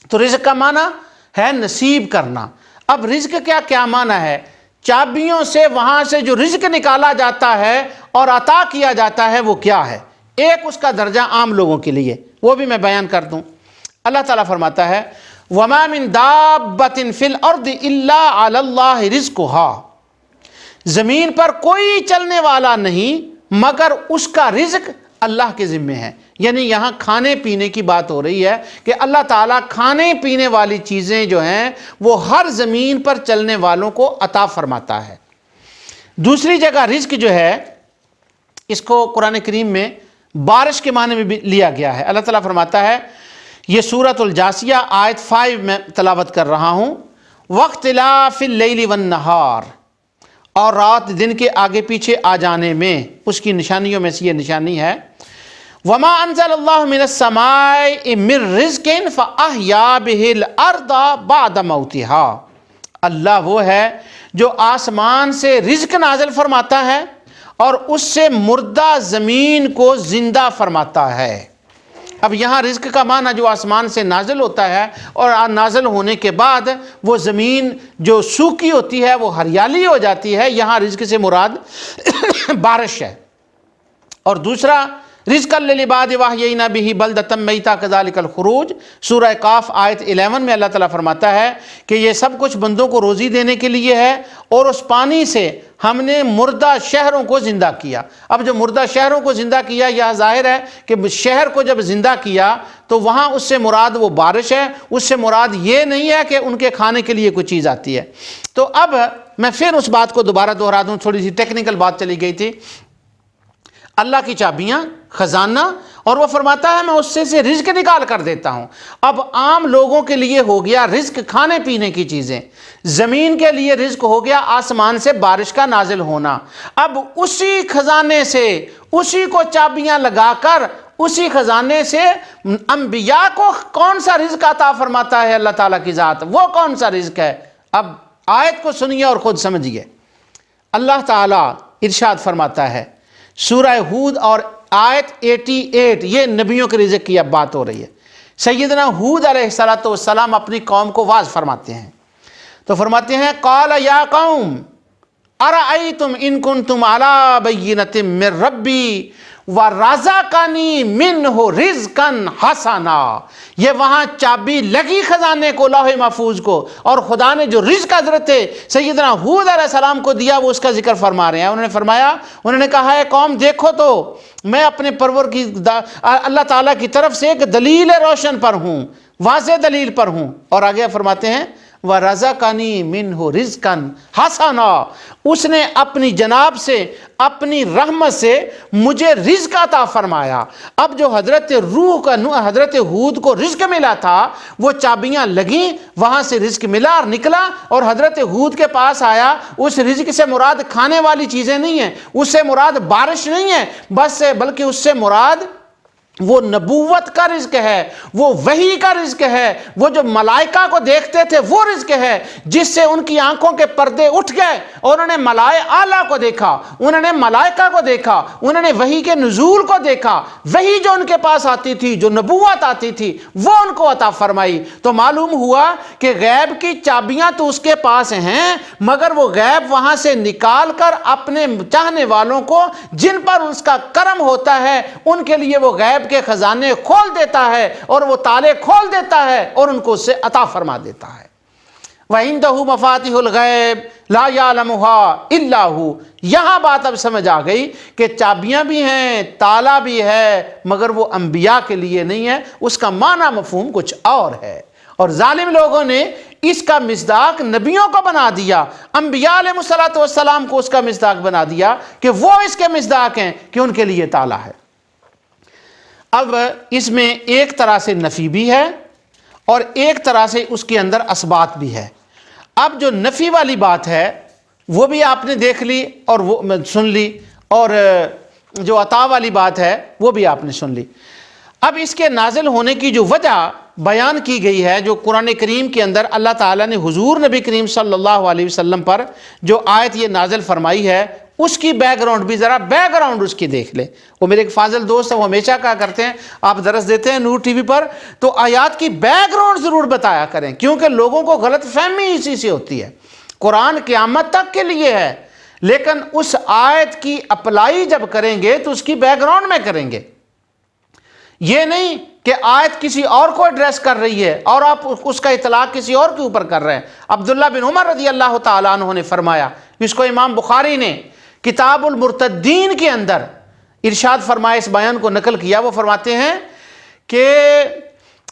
تو رزق کا معنی ہے نصیب کرنا۔ اب رزق کیا معنی ہے؟ چابیوں سے وہاں سے جو رزق نکالا جاتا ہے اور عطا کیا جاتا ہے وہ کیا ہے؟ ایک اس کا درجہ عام لوگوں کے لیے، وہ بھی میں بیان کر دوں۔ اللہ تعالیٰ فرماتا ہے وَمَا مِن دَابَّةٍ فِي الْأَرْضِ إِلَّا عَلَى اللَّهِ رِزْقُهَا، زمین پر کوئی چلنے والا نہیں مگر اس کا رزق اللہ کے ذمے ہے۔ یعنی یہاں کھانے پینے کی بات ہو رہی ہے کہ اللہ تعالیٰ کھانے پینے والی چیزیں جو ہیں وہ ہر زمین پر چلنے والوں کو عطا فرماتا ہے۔ دوسری جگہ رزق جو ہے اس کو قرآن کریم میں بارش کے معنی میں بھی لیا گیا ہے۔ اللہ تعالیٰ فرماتا ہے، یہ سورۃ الجاثیہ آیت 5 میں تلاوت کر رہا ہوں، وَاخْتِلَافِ اللَّيْلِ وَالنَّهَارِ، اور رات دن کے آگے پیچھے آ جانے میں، اس کی نشانیوں میں سے یہ نشانی ہے وَمَا أَنزَلَ اللَّهُ مِنَ السَّمَاءِ مِن رِزْقٍ فَأَحْيَا بِهِ الْأَرْضَ بَعْدَ مَوْتِهَا، اللہ وہ ہے جو آسمان سے رزق نازل فرماتا ہے اور اس سے مردہ زمین کو زندہ فرماتا ہے۔ اب یہاں رزق کا معنی جو آسمان سے نازل ہوتا ہے اور نازل ہونے کے بعد وہ زمین جو سوکھی ہوتی ہے وہ ہریالی ہو جاتی ہے، یہاں رزق سے مراد بارش ہے۔ اور دوسرا رزقا للعباد واحیینا بہ بلدۃ میتا کذالک الخروج، سورہ قاف آیت 11 میں اللہ تعالیٰ فرماتا ہے کہ یہ سب کچھ بندوں کو روزی دینے کے لیے ہے، اور اس پانی سے ہم نے مردہ شہروں کو زندہ کیا۔ اب جو مردہ شہروں کو زندہ کیا، یہ ظاہر ہے کہ شہر کو جب زندہ کیا تو وہاں اس سے مراد وہ بارش ہے، اس سے مراد یہ نہیں ہے کہ ان کے کھانے کے لیے کوئی چیز آتی ہے۔ تو اب میں پھر اس بات کو دوبارہ دہرا دوں، تھوڑی سی ٹیکنیکل بات چلی گئی تھی۔ اللہ کی چابیاں، خزانہ، اور وہ فرماتا ہے میں اس سے رزق نکال کر دیتا ہوں۔ اب عام لوگوں کے لیے ہو گیا رزق کھانے پینے کی چیزیں، زمین کے لیے رزق ہو گیا آسمان سے بارش کا نازل ہونا۔ اب اسی خزانے سے، اسی کو چابیاں لگا کر، اسی خزانے سے انبیاء کو کون سا رزق عطا فرماتا ہے اللہ تعالیٰ کی ذات، وہ کون سا رزق ہے؟ اب آیت کو سنیے اور خود سمجھیے۔ اللہ تعالیٰ ارشاد فرماتا ہے سورہ ہود اور آیت 88، یہ نبیوں کے رزق کی اب بات ہو رہی ہے۔ سیدنا ہود علیہ السلام اپنی قوم کو واعظ فرماتے ہیں، تو فرماتے ہیں قال یا قوم ارأیتم ان کنتم علی بینۃ من ربی ورزقنی منہ رزقا حسنا، یہ وہاں چابی لگی خزانے کو، لوح محفوظ کو، اور خدا نے جو رزق حضرت سیدنا ہود علیہ السلام کو دیا وہ اس کا ذکر فرما رہے ہیں۔ انہوں نے کہا ہے قوم دیکھو تو میں اپنے پرور کی اللہ تعالیٰ کی طرف سے ایک دلیل روشن پر ہوں، واضح دلیل پر ہوں، اور آگے فرماتے ہیں وَرَزَقَنِي مِنْهُ رِزْقًا حَسَنًا، اس نے اپنی جناب سے، اپنی رحمت سے مجھے رزق عطا فرمایا۔ اب جو حضرت حضرت ہود کو رزق ملا تھا وہ چابیاں لگیں، وہاں سے رزق ملا اور نکلا، اور حضرت ہود کے پاس آیا۔ اس رزق سے مراد کھانے والی چیزیں نہیں ہیں، اس سے مراد بارش نہیں ہے بس، بلکہ اس سے مراد وہ نبوت کا رزق ہے، وہ وحی کا رزق ہے، وہ جو ملائکہ کو دیکھتے تھے وہ رزق ہے، جس سے ان کی آنکھوں کے پردے اٹھ گئے اور انہوں نے ملائکہ اعلیٰ کو دیکھا، انہوں نے ملائکہ کو دیکھا، انہوں نے وحی کے نزول کو دیکھا، وحی جو ان کے پاس آتی تھی، جو نبوت آتی تھی وہ ان کو عطا فرمائی۔ تو معلوم ہوا کہ غیب کی چابیاں تو اس کے پاس ہیں، مگر وہ غیب وہاں سے نکال کر اپنے چاہنے والوں کو، جن پر اس کا کرم ہوتا ہے، ان کے لیے وہ غیب کے خزانے کھول دیتا ہے اور وہ تالے کھول دیتا ہے اور ان کو اس سے عطا فرما دیتا ہے۔ وَعِندَهُ مَفَاتِحُ الْغَیْبِ لَا يَعْلَمُهَا إِلَّا هُوَ۔ یہاں بات اب سمجھ آ گئی کہ چابیاں بھی ہیں، تالا بھی ہے، مگر وہ انبیاء کے لیے نہیں ہے، اس کا معنی مفہوم کچھ اور ہے۔ اور ظالم لوگوں نے اس کا مصداق نبیوں کو بنا دیا، انبیاء علیہ السلام کو اس کا مصداق بنا دیا کہ وہ اس کے مصداق ہیں کہ ان کے لیے تالا ہے۔ اب اس میں ایک طرح سے نفی بھی ہے اور ایک طرح سے اس کے اندر اثبات بھی ہے۔ اب جو نفی والی بات ہے وہ بھی آپ نے دیکھ لی اور وہ سن لی، اور جو عطا والی بات ہے وہ بھی آپ نے سن لی۔ اب اس کے نازل ہونے کی جو وجہ بیان کی گئی ہے، جو قرآن کریم کے اندر اللہ تعالیٰ نے حضور نبی کریم صلی اللہ علیہ وسلم پر جو آیت یہ نازل فرمائی ہے، اس کی بیک گراؤنڈ بھی ذرا بیک گراؤنڈ اس کی دیکھ لیں۔ وہ میرے ایک فاضل دوست ہیں، وہ ہمیشہ کہا کرتے ہیں، آپ درس دیتے ہیں نور ٹی وی پر، تو آیات کی بیک گراؤنڈ ضرور بتایا کریں، کیونکہ لوگوں کو غلط فہمی اسی سے ہوتی ہے۔ قرآن قیامت تک کے لیے ہے، لیکن اس آیت کی اپلائی جب کریں گے تو اس کی بیک گراؤنڈ میں کریں گے۔ یہ نہیں کہ آیت کسی اور کو ایڈریس کر رہی ہے اور آپ اس کا اطلاق کسی اور کے اوپر کر رہے ہیں۔ عبداللہ بن عمر رضی اللہ تعالیٰ عنہ نے فرمایا، اس کو امام بخاری نے کتاب المرتدین کے اندر ارشاد فرمایا، اس بیان کو نقل کیا۔ وہ فرماتے ہیں کہ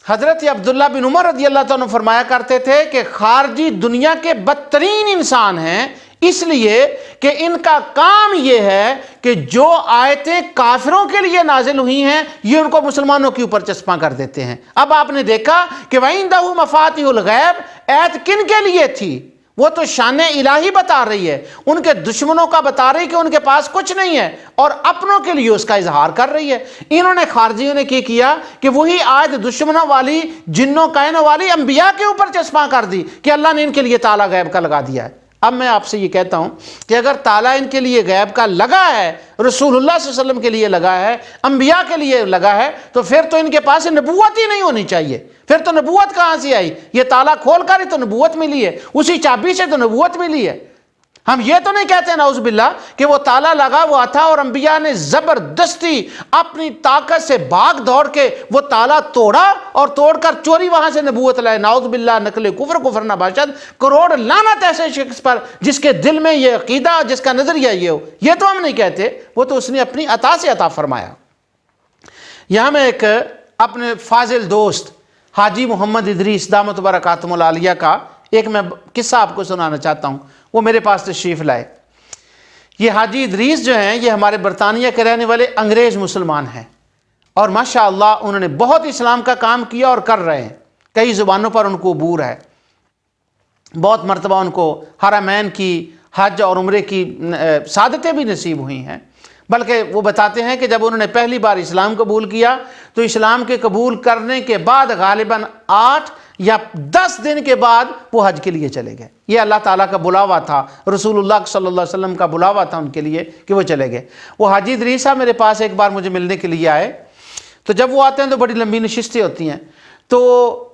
حضرت عبداللہ بن عمر رضی اللہ عنہ فرمایا کرتے تھے کہ خارجی دنیا کے بدترین انسان ہیں، اس لیے کہ ان کا کام یہ ہے کہ جو آیتیں کافروں کے لیے نازل ہوئی ہیں یہ ان کو مسلمانوں کے اوپر چسپاں کر دیتے ہیں۔ اب آپ نے دیکھا کہ وَعِندَهُ مَفَاتِحُ الْغَیْبِ آیت کن کے لیے تھی؟ وہ تو شان الہی بتا رہی ہے، ان کے دشمنوں کا بتا رہی کہ ان کے پاس کچھ نہیں ہے، اور اپنوں کے لیے اس کا اظہار کر رہی ہے۔ انہوں نے خارجیوں نے کیا کہ وہی آیت دشمنوں والی، جنوں کائنوں والی انبیاء کے اوپر چسپاں کر دی کہ اللہ نے ان کے لیے تالا غیب کا لگا دیا ہے۔ اب میں آپ سے یہ کہتا ہوں کہ اگر تالا ان کے لیے غیب کا لگا ہے، رسول اللہ صلی اللہ علیہ وسلم کے لیے لگا ہے، انبیاء کے لیے لگا ہے، تو پھر تو ان کے پاس نبوت ہی نہیں ہونی چاہیے۔ پھر تو نبوت کہاں سے آئی؟ یہ تالا کھول کر ہی تو نبوت ملی ہے، اسی چابی سے تو نبوت ملی ہے۔ ہم یہ تو نہیں کہتے نعوذ باللہ کہ وہ تالا لگا ہوا تھا اور انبیاء نے زبردستی اپنی طاقت سے بھاگ دوڑ کے وہ تالا توڑا اور توڑ کر چوری وہاں سے نبوت لائے۔ نعوذ باللہ، نقل کفر نہ باشد، کروڑ لعنت ایسے شخص پر جس کے دل میں یہ عقیدہ، جس کا نظریہ یہ ہو۔ یہ تو ہم نہیں کہتے، وہ تو اس نے اپنی عطا سے عطا فرمایا۔ یہاں میں ایک اپنے فاضل دوست حاجی محمد ادریس دامت برکاتہم العالیہ کا ایک میں قصہ آپ کو سنانا چاہتا ہوں۔ وہ میرے پاس تشریف لائے۔ یہ حاجی ادریس جو ہیں یہ ہمارے برطانیہ کے رہنے والے انگریز مسلمان ہیں، اور ماشاءاللہ انہوں نے بہت اسلام کا کام کیا اور کر رہے ہیں۔ کئی زبانوں پر ان کو عبور ہے، بہت مرتبہ ان کو حرمین کی حج اور عمرے کی سعادتیں بھی نصیب ہوئی ہیں۔ بلکہ وہ بتاتے ہیں کہ جب انہوں نے پہلی بار اسلام قبول کیا تو اسلام کے قبول کرنے کے بعد غالباً 8 یا 10 دن کے بعد وہ حج کے لیے چلے گئے۔ یہ اللہ تعالیٰ کا بلاوا تھا، رسول اللہ صلی اللہ علیہ وسلم کا بلاوا تھا ان کے لیے کہ وہ چلے گئے۔ وہ حاجی ادریس صاحب میرے پاس ایک بار مجھے ملنے کے لیے آئے، تو جب وہ آتے ہیں تو بڑی لمبی نشستیں ہوتی ہیں، تو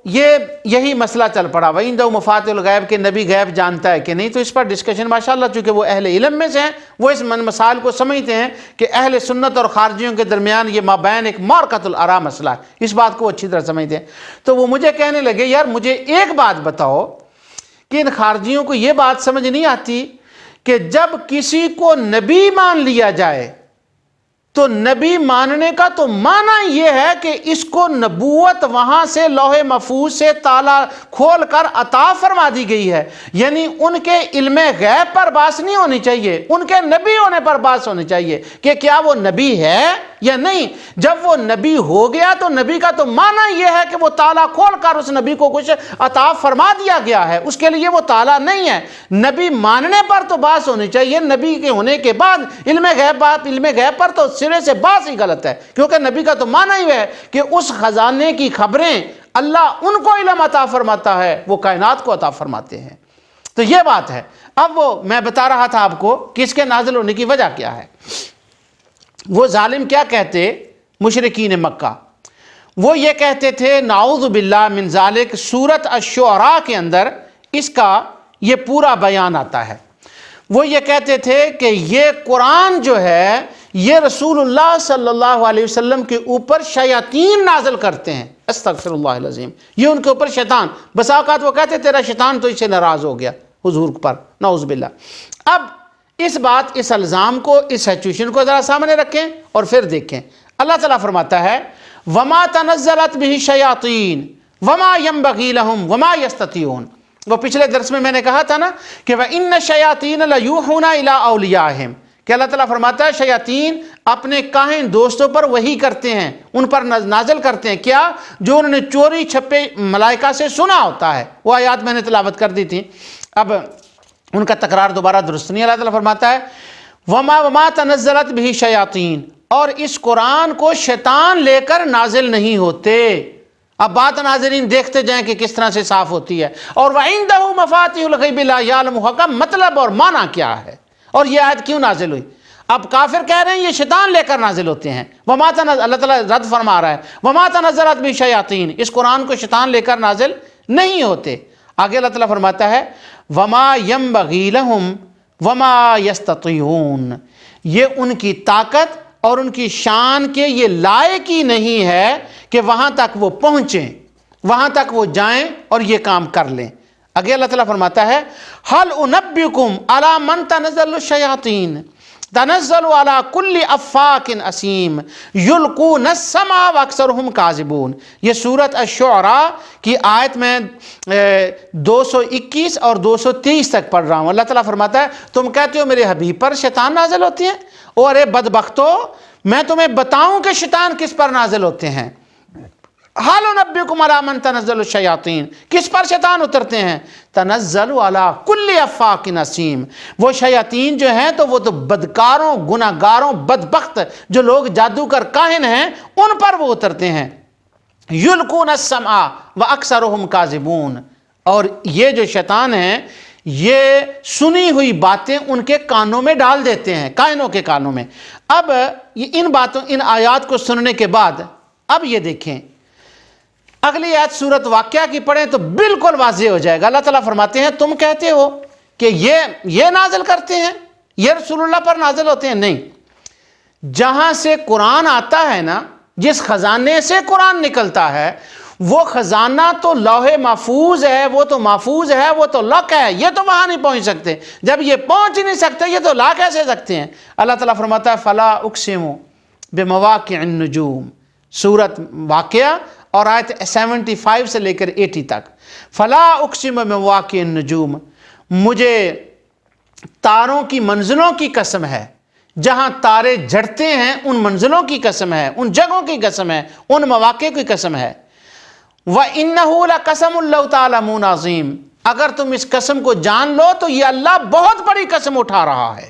یہی مسئلہ چل پڑا، وَعِندَهُ مَفَاتِحُ الْغَیْبِ کہ نبی غیب جانتا ہے کہ نہیں۔ تو اس پر ڈسکشن ماشاءاللہ، چونکہ وہ اہل علم میں سے ہیں، وہ اس مسائل کو سمجھتے ہیں کہ اہل سنت اور خارجیوں کے درمیان یہ مابین ایک مارکۃ الآراء مسئلہ ہے، اس بات کو اچھی طرح سمجھتے ہیں۔ تو وہ مجھے کہنے لگے، یار مجھے ایک بات بتاؤ کہ ان خارجیوں کو یہ بات سمجھ نہیں آتی کہ جب کسی کو نبی مان لیا جائے تو نبی ماننے کا تو معنی یہ ہے کہ اس کو نبوت وہاں سے لوح محفوظ سے تالا کھول کر عطا فرما دی گئی ہے، یعنی ان کے علم غیب پر بحث نہیں ہونی چاہیے، ان کے نبی ہونے پر بحث ہونی چاہیے کہ کیا وہ نبی ہے یا نہیں۔ جب وہ نبی ہو گیا تو نبی کا تو معنی یہ ہے کہ وہ تالا کھول کر اس نبی کو کچھ عطا فرما دیا گیا ہے، اس کے لیے وہ تالا نہیں ہے۔ نبی ماننے پر تو بحث ہونی چاہیے، نبی کے ہونے کے بعد علم غیب پر تو سرے سے بات ہی غلط ہے، کیونکہ نبی کا تو معنی ہی ہے کہ اس خزانے کی خبریں اللہ ان کو علم عطا فرماتا ہے، وہ کائنات کو عطا فرماتے ہیں۔ تو یہ بات ہے۔ اب وہ میں بتا رہا تھا آپ کو کہ اس کے نازل ہونے کی وجہ کیا ہے۔ وہ ظالم کیا کہتے، مشرکین مکہ، وہ یہ کہتے تھے، نعوذ باللہ من ذالک، سورۃ الشعراء کے اندر اس کا یہ پورا بیان آتا ہے۔ وہ یہ کہتے تھے کہ یہ قرآن جو ہے یہ رسول اللہ صلی اللہ علیہ وسلم کے اوپر شیاطین نازل کرتے ہیں۔ استغفر اللہ العظیم، یہ ان کے اوپر شیطان، بسا اوقات وہ کہتے تیرا شیطان تو اس سے ناراض ہو گیا حضور پر، نعوذ باللہ۔ اب اس بات، اس الزام کو، اس سچویشن کو ذرا سامنے رکھیں اور پھر دیکھیں۔ اللہ تعالیٰ فرماتا ہے وما تنزلت به الشیاطین وما ينبغی لهم وما يستطيعون۔ وہ پچھلے درس میں نے کہا تھا نا کہ وَإِنَّ الشَّيَاطِينَ لَيُوحُونَ إِلَىٰ أَوْلِيَائِهِمْ، کہ اللہ تعالیٰ فرماتا ہے شیاطین اپنے کاہن دوستوں پر وحی کرتے ہیں، ان پر نازل کرتے ہیں، کیا؟ جو انہوں نے چوری چھپے ملائکہ سے سنا ہوتا ہے۔ وہ آیات میں نے تلاوت کر دی تھی، اب ان کا تکرار دوبارہ درست نہیں۔ اللہ تعالیٰ فرماتا ہے وما تنزلت به الشیاطین، اور اس قرآن کو شیطان لے کر نازل نہیں ہوتے۔ اب بات ناظرین دیکھتے جائیں کہ کس طرح سے صاف ہوتی ہے۔ اور وَعِندَهُ مَفَاتِحُ الْغَيْبِ لَا يَعْلَمُهَا کا مطلب اور معنی کیا ہے، اور یہ آیت کیوں نازل ہوئی؟ اب کافر کہہ رہے ہیں یہ شیطان لے کر نازل ہوتے ہیں، اللہ تعالیٰ رد فرما رہا ہے وَمَا تَنَزَّلَتْ بِهِ الشَّيَاطِينَ، اس قرآن کو شیطان لے کر نازل نہیں ہوتے۔ آگے اللہ تعالیٰ فرماتا ہے وَمَا يَنبَغِي لَهُمْ وَمَا يَسْتَطِيعُونَ، یہ ان کی طاقت اور ان کی شان کے یہ لائق ہی نہیں ہے کہ وہاں تک وہ پہنچیں، وہاں تک وہ جائیں اور یہ کام کر لیں۔ آگے اللہ تعالیٰ فرماتا ہے هَلْ أُنَبِّئُكُمْ عَلَىٰ مَنْ تَنَزَّلُ الشَّيَاطِينَ تنزل على كل افاک اسیم یلقون السمع واکثرهم کاذبون۔ یہ سورۃ الشعراء کی آیت میں 221 اور 230 تک پڑھ رہا ہوں۔ اللہ تعالیٰ فرماتا ہے تم کہتے ہو میرے حبیب پر شیطان نازل ہوتے ہیں، اور اے بدبختو میں تمہیں بتاؤں کہ شیطان کس پر نازل ہوتے ہیں۔ هل انبئکم علی من تنزل الشیاطین، کس پر شیطان اترتے ہیں؟ تنزل علی کل افاک اسیم، وہ شیاطین جو ہیں تو وہ تو بدکاروں، گناہگاروں، بدبخت جو لوگ جادو کر کاہن ہیں ان پر وہ اترتے ہیں۔ یلقون السمع واکثرهم کاذبون، اور یہ جو شیطان ہیں یہ سنی ہوئی باتیں ان کے کانوں میں ڈال دیتے ہیں، کاہنوں کے کانوں میں۔ اب ان باتوں، ان آیات کو سننے کے بعد اب یہ دیکھیں اگلی آیت سورۃ واقعہ کی پڑھیں تو بالکل واضح ہو جائے گا۔ اللہ تعالیٰ فرماتے ہیں تم کہتے ہو کہ یہ نازل کرتے ہیں، یہ رسول اللہ پر نازل ہوتے ہیں۔ نہیں، جہاں سے قرآن آتا ہے نا، جس خزانے سے قرآن نکلتا ہے وہ خزانہ تو لوح محفوظ ہے، وہ تو محفوظ ہے، وہ تو لاک ہے، یہ تو وہاں نہیں پہنچ سکتے۔ جب یہ پہنچ ہی نہیں سکتے یہ تو لا کیسے سکتے ہیں؟ اللہ تعالیٰ فرماتا ہے فلا اقسم بمواقع النجوم، سورۃ واقعہ اور آیت 75 سے لے کر 80 تک۔ فلا اقسم بمواقع النجوم، مجھے تاروں کی منزلوں کی قسم ہے، جہاں تارے جھڑتے ہیں ان منزلوں کی قسم ہے، ان جگہوں کی قسم ہے، ان مواقع کی قسم ہے۔ وَإِنَّهُ لَقَسَمٌ لَوْ تَعْلَمُونَ عَظِيمٌ، اگر تم اس قسم کو جان لو تو یہ اللہ بہت بڑی قسم اٹھا رہا ہے۔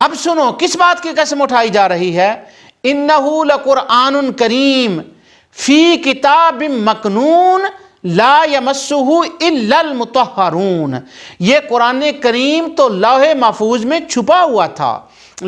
اب سنو کس بات کی قسم اٹھائی جا رہی ہے؟ إِنَّهُ لَقُرْآنٌ کریم فی کتاب مکنون لا یمسہ الا المطہرون، یہ قرآن کریم تو لوح محفوظ میں چھپا ہوا تھا،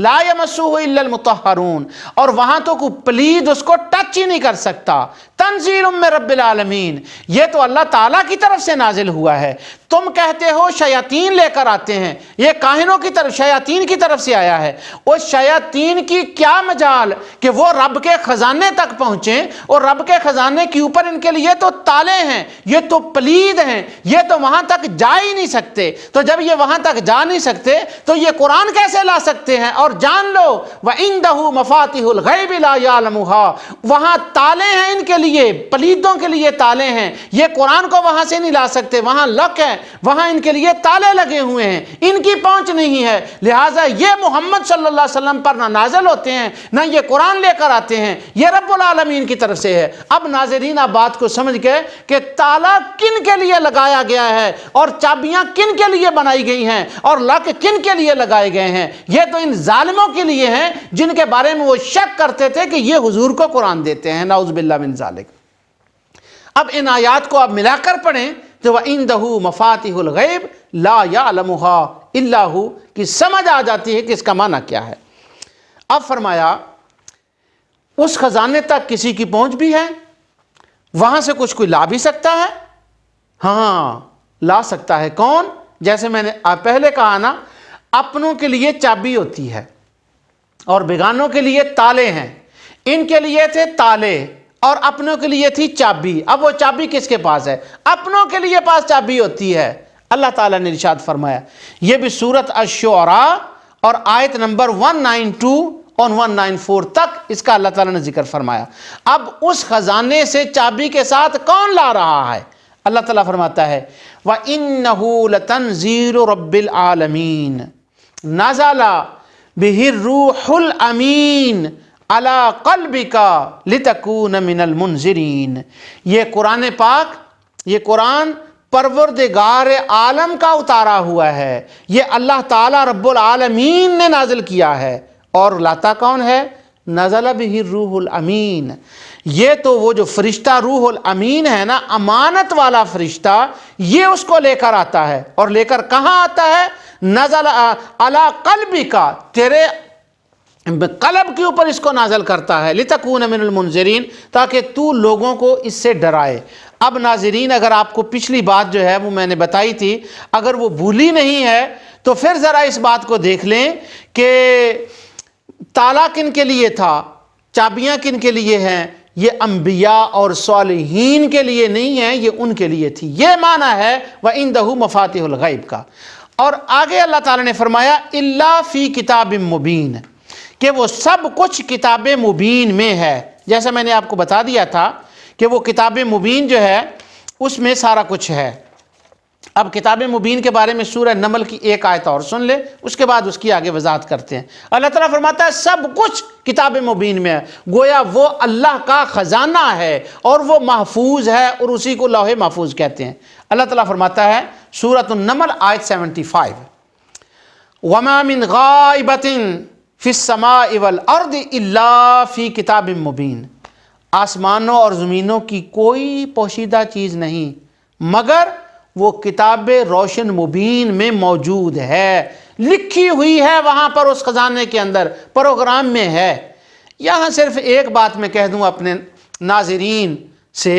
لا یمسہ الا المطہرون، اور وہاں تو کوئی پلید اس کو ٹچ ہی نہیں کر سکتا۔ تنزیل من رب العالمین، یہ تو اللہ تعالیٰ کی طرف سے نازل ہوا ہے۔ تم کہتے ہو شیاطین لے کر آتے ہیں، یہ کاہنوں کی طرف، شیاطین کی طرف سے آیا ہے۔ اس شیاطین کی کیا مجال کہ وہ رب کے خزانے تک پہنچیں، اور رب کے خزانے کے اوپر ان کے لیے تو تالے ہیں، یہ تو پلید ہیں، یہ تو وہاں تک جا ہی نہیں سکتے۔ تو جب یہ وہاں تک جا نہیں سکتے تو یہ قرآن کیسے لا سکتے ہیں؟ اور جان لو وَعِندَهُ مَفَاتِحُ الْغَيْبِ لَا يَعْلَمُهَا، وہاں تالے ہیں ان کے لیے، پلیدوں کے لیے تالے ہیں، یہ قرآن کو وہاں سے نہیں لا سکتے، وہاں لک ہے، وہاں ان کے لیے تالے لگے ہوئے ہیں، ان کی پہنچ نہیں ہے، لہٰذا یہ محمد صلی اللہ علیہ وسلم پر نہ نازل ہوتے ہیں نہ یہ قرآن لے کر آتے ہیں، یہ رب العالمین کی طرف سے ہے۔ اب ناظرین آپ بات کو سمجھ گئے کہ تالا کن کے لیے لگایا گیا ہے اور چابیاں کن کے لیے بنائی گئی ہیں اور لک کن کے لیے لگائے گئے ہیں؟ یہ تو ان ظالموں کے لیے ہیں جن کے بارے میں وہ شک کرتے تھے کہ یہ حضور کو قرآن دیتے ہیں، نعوذ باللہ من ذالک۔ اب ان آیات کو آپ ملا کر پڑھیں تو وَعِندَهُ مَفَاتِحُ الْغَيْبِ لَا يَعْلَمُهَا إِلَّا هُ کی سمجھ آ جاتی ہے کہ اس کا معنی کیا ہے۔ اب فرمایا اس خزانے تک کسی کی پہنچ بھی ہے، وہاں سے کچھ کوئی لا بھی سکتا ہے؟ ہاں لا سکتا ہے۔ کون؟ جیسے میں نے پہلے کہا نا، اپنوں کے لیے چابی ہوتی ہے اور بیگانوں کے لیے تالے ہیں۔ ان کے لیے تھے تالے اور اپنوں کے لیے تھی چابی۔ اب وہ چابی کس کے پاس ہے؟ اپنوں کے لیے پاس چابی ہوتی ہے۔ اللہ تعالیٰ نے ارشاد فرمایا، یہ بھی سورۃ الشعراء اور آیت نمبر 192 اور 194 تک اس کا اللہ تعالیٰ نے ذکر فرمایا۔ اب اس خزانے سے چابی کے ساتھ کون لا رہا ہے؟ اللہ تعالیٰ فرماتا ہے وَإِنَّهُ لَتَنزِيلُ رَبِّ الْعَالَمِينَ نَزَلَ بِهِ الرُّوحُ الْأَمِينُ عَلَى قَلْبِكَ لِتَكُونَ مِنَ الْمُنذِرِينَ۔ یہ قرآن پاک، یہ قرآن پروردگار عالم کا اتارا ہوا ہے، یہ اللہ تعالیٰ رب العالمین نے نازل کیا ہے۔ اور لاتا کون ہے؟ نزل بہ الروح الامین، یہ تو وہ جو فرشتہ روح الامین ہے نا، امانت والا فرشتہ، یہ اس کو لے کر آتا ہے۔ اور لے کر کہاں آتا ہے؟ نزل علی قلبک، تیرے قلب کے اوپر اس کو نازل کرتا ہے، لتکون من المنذرین، تاکہ تو لوگوں کو اس سے ڈرائے۔ اب ناظرین، اگر آپ کو پچھلی بات جو ہے وہ میں نے بتائی تھی، اگر وہ بھولی نہیں ہے تو پھر ذرا اس بات کو دیکھ لیں کہ تالا کن کے لیے تھا، چابیاں کن کے لیے ہیں؟ یہ انبیاء اور صالحین کے لیے نہیں ہیں، یہ ان کے لیے تھی۔ یہ معنی ہے وَعِندَهُ مَفَاتِحُ الْغَیْبِ کا۔ اور آگے اللہ تعالیٰ نے فرمایا إِلَّا فِي كِتَابٍ مُبِينٍ، کہ وہ سب کچھ کتاب مبین میں ہے۔ جیسا میں نے آپ کو بتا دیا تھا کہ وہ کتاب مبین جو ہے اس میں سارا کچھ ہے۔ اب کتاب مبین کے بارے میں سورہ نمل کی ایک آیت اور سن لے، اس کے بعد اس کی آگے وضاحت کرتے ہیں۔ اللہ تعالیٰ فرماتا ہے سب کچھ کتاب مبین میں ہے، گویا وہ اللہ کا خزانہ ہے اور وہ محفوظ ہے، اور اسی کو لوح محفوظ کہتے ہیں۔ اللہ تعالیٰ فرماتا ہے سورۃ النمل آیت 75، وَمَا مِنْ غَائِبَةٍ فِي السَّمَاءِ وَالْأَرْضِ إِلَّا فِي كِتَابٍ مُبِينٍ، آسمانوں اور زمینوں کی کوئی پوشیدہ چیز نہیں مگر وہ کتاب روشن مبین میں موجود ہے، لکھی ہوئی ہے وہاں پر اس خزانے کے اندر، پروگرام میں ہے۔ یہاں صرف ایک بات میں کہہ دوں اپنے ناظرین سے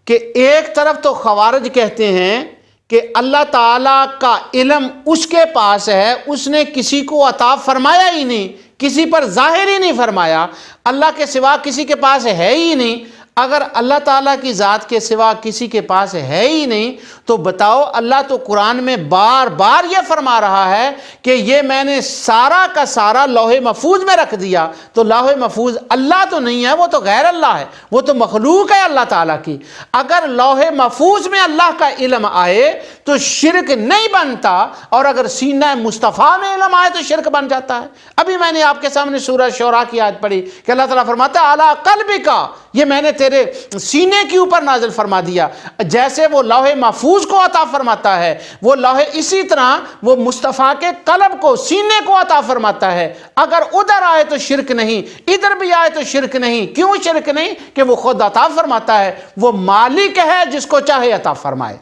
کہ ایک طرف تو خوارج کہتے ہیں کہ اللہ تعالیٰ کا علم اس کے پاس ہے، اس نے کسی کو عطا فرمایا ہی نہیں، کسی پر ظاہر ہی نہیں فرمایا، اللہ کے سوا کسی کے پاس ہے ہی نہیں۔ اگر اللہ تعالیٰ کی ذات کے سوا کسی کے پاس ہے ہی نہیں تو بتاؤ، اللہ تو قرآن میں بار بار یہ فرما رہا ہے کہ یہ میں نے سارا کا سارا لوح محفوظ میں رکھ دیا۔ تو لوح محفوظ اللہ تو نہیں ہے، وہ تو غیر اللہ ہے، وہ تو مخلوق ہے اللہ تعالیٰ کی۔ اگر لوح محفوظ میں اللہ کا علم آئے تو شرک نہیں بنتا، اور اگر سینہ مصطفیٰ میں علم آئے تو شرک بن جاتا ہے۔ ابھی میں نے آپ کے سامنے سورہ شعراء کی آیت پڑھی کہ اللہ تعالیٰ فرماتا ہے اعلیٰ قلبک، یہ میں نے تیرے سینے کے اوپر نازل فرما دیا۔ جیسے وہ لوح محفوظ کو عطا فرماتا ہے، وہ لوح اسی طرح وہ مصطفیٰ کے قلب کو، سینے کو عطا فرماتا ہے۔ اگر ادھر آئے تو شرک نہیں، ادھر بھی آئے تو شرک نہیں۔ کیوں شرک نہیں؟ کہ وہ خود عطا فرماتا ہے، وہ مالک ہے جس کو چاہے عطا فرمائے۔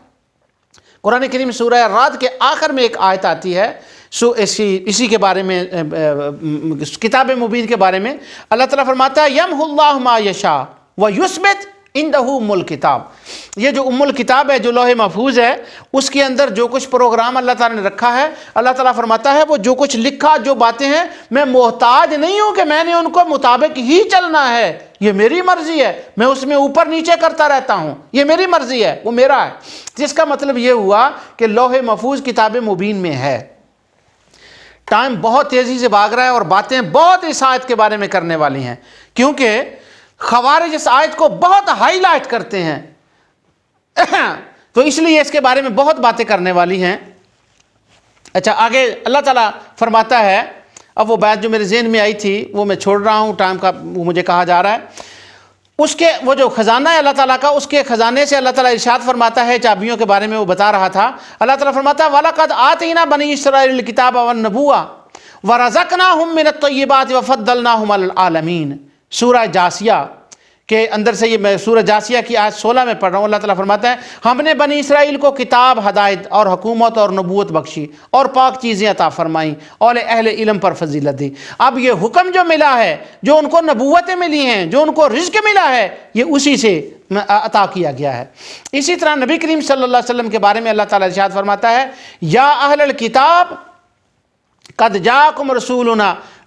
قرآن کریم سورہ الرعد کے آخر میں ایک آیت آتی ہے اسی کے بارے میں، کتاب مبین کے بارے میں۔ اللہ تعالیٰ فرماتا ہے یمحو اللہ ما یشاء ویثبت عندہ ام الکتاب، یہ جو ام الکتاب ہے، جو لوح محفوظ ہے، اس کے اندر جو کچھ پروگرام اللہ تعالیٰ نے رکھا ہے، اللہ تعالیٰ فرماتا ہے وہ جو کچھ لکھا، جو باتیں ہیں، میں محتاج نہیں ہوں کہ میں نے ان کو مطابق ہی چلنا ہے، یہ میری مرضی ہے، میں اس میں اوپر نیچے کرتا رہتا ہوں، یہ میری مرضی ہے، وہ میرا ہے۔ جس کا مطلب یہ ہوا کہ لوح محفوظ کتاب مبین میں ہے۔ ٹائم بہت تیزی سے بھاگ رہا ہے اور باتیں بہت اس آیت کے بارے میں کرنے والی ہیں، کیونکہ خوارج اس آیت کو بہت ہائی لائٹ کرتے ہیں، تو اس لیے اس کے بارے میں بہت باتیں کرنے والی ہیں۔ اچھا، آگے اللہ تعالیٰ فرماتا ہے، اب وہ بات جو میرے ذہن میں آئی تھی وہ میں چھوڑ رہا ہوں، ٹائم کا وہ مجھے کہا جا رہا ہے۔ اس کے وہ جو خزانہ ہے اللہ تعالیٰ کا، اس کے خزانے سے اللہ تعالیٰ ارشاد فرماتا ہے، چابیوں کے بارے میں وہ بتا رہا تھا۔ اللہ تعالیٰ فرماتا ہے وَلَقَدْ آتَيْنَا بَنِي إِسْرَائِيلَ الْكِتَابَ وَالنُّبُوَّةَ وَرَزَقْنَاهُم مِّنَ الطَّيِّبَاتِ وَفَضَّلْنَاهُمْ عَلَى الْعَالَمِينَ۔ سورہ جاسیہ کے اندر سے یہ میں سورہ جاسیہ کی آیت 16 میں پڑھ رہا ہوں۔ اللہ تعالیٰ فرماتا ہے ہم نے بنی اسرائیل کو کتاب، ہدایت اور حکومت اور نبوت بخشی اور پاک چیزیں عطا فرمائیں اور اہل علم پر فضیلت دی۔ اب یہ حکم جو ملا ہے، جو ان کو نبوتیں ملی ہیں، جو ان کو رزق ملا ہے، یہ اسی سے عطا کیا گیا ہے۔ اسی طرح نبی کریم صلی اللہ علیہ وسلم کے بارے میں اللہ تعالیٰ ارشاد فرماتا ہے یا اہل الکتاب قد جاءکم رسولنا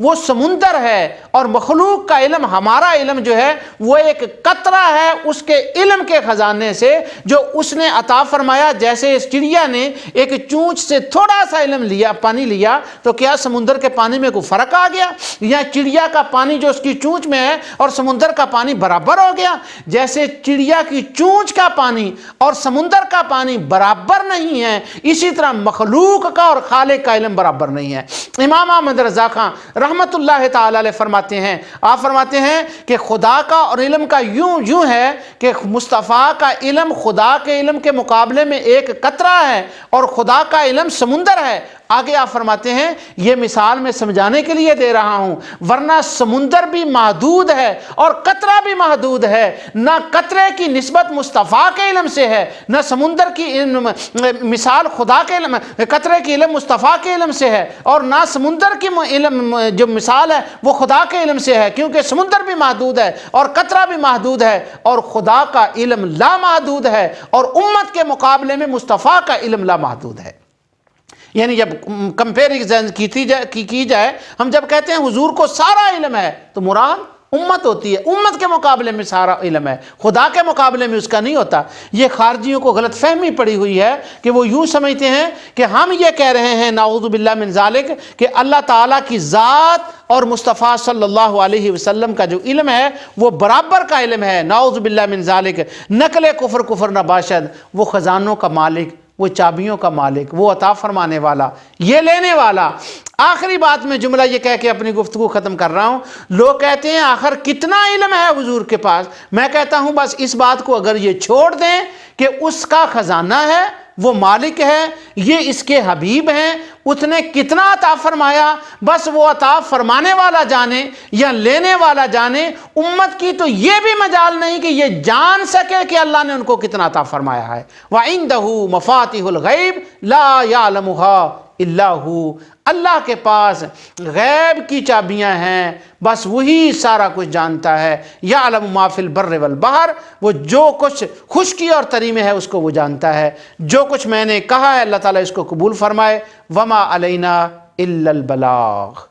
وہ سمندر ہے، اور مخلوق کا علم، ہمارا علم جو ہے وہ ایک قطرہ ہے اس کے علم کے خزانے سے جو اس نے عطا فرمایا۔ جیسے اس چڑیا نے ایک چونچ سے تھوڑا سا علم لیا، پانی لیا، تو کیا سمندر کے پانی میں کوئی فرق آ گیا؟ یا چڑیا کا پانی جو اس کی چونچ میں ہے اور سمندر کا پانی برابر ہو گیا؟ جیسے چڑیا کی چونچ کا پانی اور سمندر کا پانی برابر نہیں ہے، اسی طرح مخلوق کا اور خالق کا علم برابر نہیں ہے۔ امام احمد رضا خان رحمت اللہ تعالی علیہ فرماتے ہیں، آپ فرماتے ہیں کہ خدا کا اور علم کا یوں ہے کہ مصطفیٰ کا علم خدا کے علم کے مقابلے میں ایک قطرہ ہے، اور خدا کا علم سمندر ہے۔ آگے آپ فرماتے ہیں یہ مثال میں سمجھانے کے لیے دے رہا ہوں، ورنہ سمندر بھی محدود ہے اور قطرہ بھی محدود ہے، نہ قطرے کی نسبت مصطفیٰ کے علم سے ہے، نہ سمندر کی مثال خدا کے علم، قطرے کی علم مصطفیٰ کے علم سے ہے، اور نہ سمندر کی علم جو مثال ہے وہ خدا کے علم سے ہے، کیونکہ سمندر بھی محدود ہے اور قطرہ بھی محدود ہے، اور خدا کا علم لامحدود ہے، اور امت کے مقابلے میں مصطفیٰ کا علم لامحدود ہے۔ یعنی جب کمپیریزن کی جائے، ہم جب کہتے ہیں حضور کو سارا علم ہے تو مراد امت ہوتی ہے، امت کے مقابلے میں سارا علم ہے، خدا کے مقابلے میں اس کا نہیں ہوتا۔ یہ خارجیوں کو غلط فہمی پڑی ہوئی ہے کہ وہ یوں سمجھتے ہیں کہ ہم یہ کہہ رہے ہیں نعوذ باللہ من ذالک کہ اللہ تعالیٰ کی ذات اور مصطفیٰ صلی اللہ علیہ وسلم کا جو علم ہے وہ برابر کا علم ہے، نعوذ باللہ من ذالک، نقل کفر نہ باشد، وہ خزانوں کا مالک، وہ چابیوں کا مالک، وہ عطا فرمانے والا، یہ لینے والا۔ آخری بات میں جملہ یہ کہہ کے اپنی گفتگو ختم کر رہا ہوں۔ لوگ کہتے ہیں آخر کتنا علم ہے حضور کے پاس؟ میں کہتا ہوں بس اس بات کو اگر یہ چھوڑ دیں کہ اس کا خزانہ ہے، وہ مالک ہے، یہ اس کے حبیب ہیں، اس نے کتنا عطا فرمایا بس وہ عطا فرمانے والا جانے یا لینے والا جانے، امت کی تو یہ بھی مجال نہیں کہ یہ جان سکے کہ اللہ نے ان کو کتنا عطا فرمایا ہے۔ وَعِندَهُ مَفَاتِحُ الْغَيْبِ لَا يَعْلَمُهَا إِلَّا هُوَ، اللہ کے پاس غیب کی چابیاں ہیں، بس وہی سارا کچھ جانتا ہے۔ یعلم ما فی البر والبحر، وہ جو کچھ خشکی اور تری میں ہے اس کو وہ جانتا ہے۔ جو کچھ میں نے کہا ہے اللہ تعالیٰ اس کو قبول فرمائے۔ وما علینا الا البلاغ۔